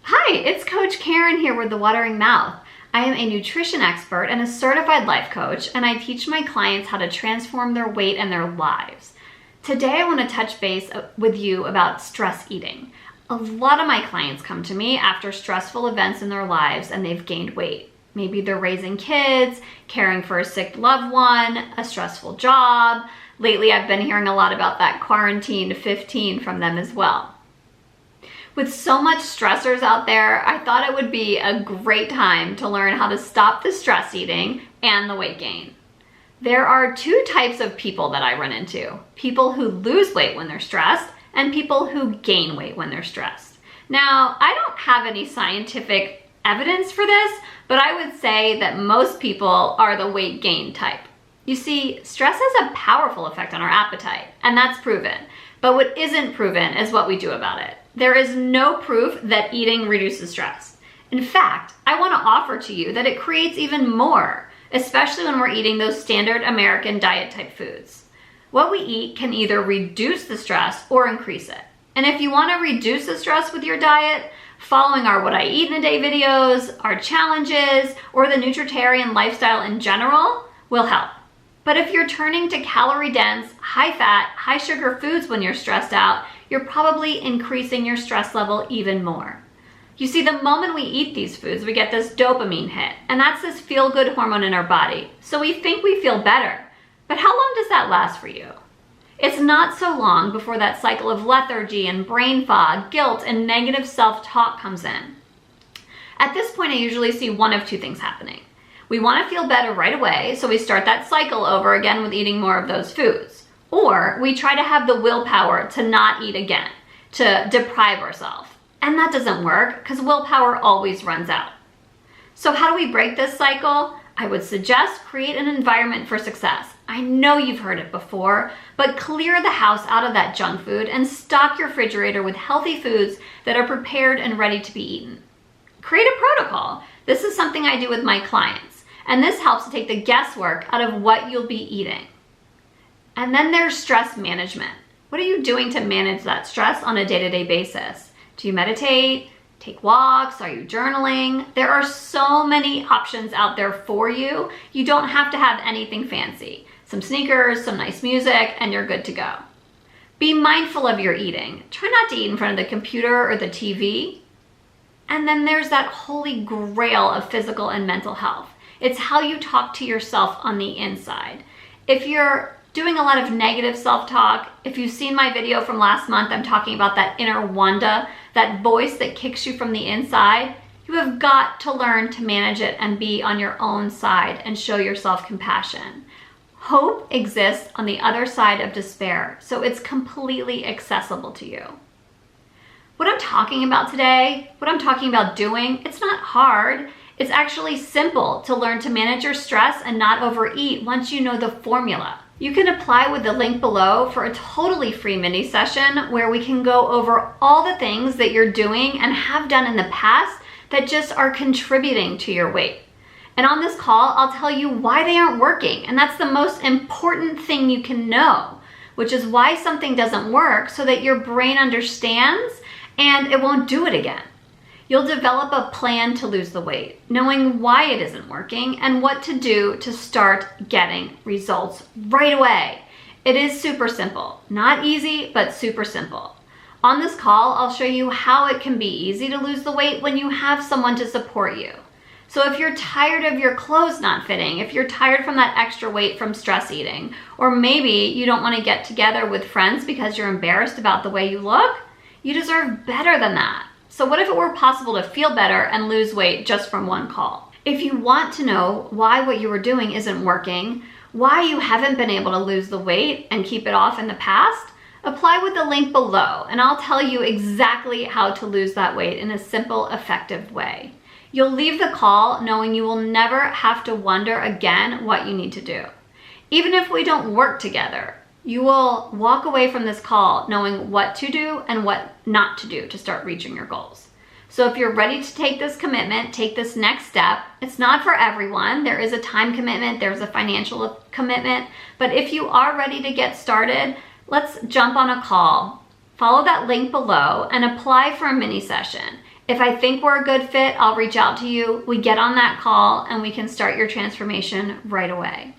Hi, it's Coach Karen here with The Watering Mouth. I am a nutrition expert and a certified life coach, and I teach my clients how to transform their weight and their lives. Today, I want to touch base with you about stress eating. A lot of my clients come to me after stressful events in their lives and they've gained weight. Maybe they're raising kids, caring for a sick loved one, a stressful job. Lately, I've been hearing a lot about that quarantine 15 from them as well. With so much stressors out there, I thought it would be a great time to learn how to stop the stress eating and the weight gain. There are two types of people that I run into: people who lose weight when they're stressed and people who gain weight when they're stressed. Now, I don't have any scientific evidence for this, but I would say that most people are the weight gain type. You see, stress has a powerful effect on our appetite, and that's proven. But what isn't proven is what we do about it. There is no proof that eating reduces stress. In fact, I want to offer to you that it creates even more, especially when we're eating those standard American diet type foods. What we eat can either reduce the stress or increase it. And if you want to reduce the stress with your diet, following our What I Eat in a Day videos, our challenges, or the nutritarian lifestyle in general will help. But if you're turning to calorie-dense, high-fat, high-sugar foods when you're stressed out, you're probably increasing your stress level even more. You see, the moment we eat these foods, we get this dopamine hit, and that's this feel-good hormone in our body. So we think we feel better. But how long does that last for you? It's not so long before that cycle of lethargy and brain fog, guilt, and negative self-talk comes in. At this point, I usually see one of two things happening. We want to feel better right away, so we start that cycle over again with eating more of those foods. Or we try to have the willpower to not eat again, to deprive ourselves. And that doesn't work because willpower always runs out. So how do we break this cycle? I would suggest create an environment for success. I know you've heard it before, but clear the house out of that junk food and stock your refrigerator with healthy foods that are prepared and ready to be eaten. Create a protocol. This is something I do with my clients. And this helps to take the guesswork out of what you'll be eating. And then there's stress management. What are you doing to manage that stress on a day-to-day basis? Do you meditate? Take walks? Are you journaling? There are so many options out there for you. You don't have to have anything fancy. Some sneakers, some nice music, and you're good to go. Be mindful of your eating. Try not to eat in front of the computer or the TV. And then there's that holy grail of physical and mental health. It's how you talk to yourself on the inside. If you're doing a lot of negative self-talk, if you've seen my video from last month, I'm talking about that inner Wanda, that voice that kicks you from the inside, you have got to learn to manage it and be on your own side and show yourself compassion. Hope exists on the other side of despair, so it's completely accessible to you. What I'm talking about today, what I'm talking about doing, it's not hard. It's actually simple to learn to manage your stress and not overeat once you know the formula. You can apply with the link below for a totally free mini session where we can go over all the things that you're doing and have done in the past that just are contributing to your weight. And on this call, I'll tell you why they aren't working. And that's the most important thing you can know, which is why something doesn't work so that your brain understands and it won't do it again. You'll develop a plan to lose the weight, knowing why it isn't working and what to do to start getting results right away. It is super simple. Not easy, but super simple. On this call, I'll show you how it can be easy to lose the weight when you have someone to support you. So if you're tired of your clothes not fitting, if you're tired from that extra weight from stress eating, or maybe you don't want to get together with friends because you're embarrassed about the way you look, you deserve better than that. So what if it were possible to feel better and lose weight just from one call? If you want to know why what you were doing isn't working, why you haven't been able to lose the weight and keep it off in the past, apply with the link below and I'll tell you exactly how to lose that weight in a simple, effective way. You'll leave the call knowing you will never have to wonder again what you need to do. Even if we don't work together, you will walk away from this call knowing what to do and what not to do to start reaching your goals. So if you're ready to take this commitment, take this next step. It's not for everyone. There is a time commitment, there's a financial commitment, but if you are ready to get started, let's jump on a call. Follow that link below and apply for a mini session. If I think we're a good fit, I'll reach out to you. We get on that call and we can start your transformation right away.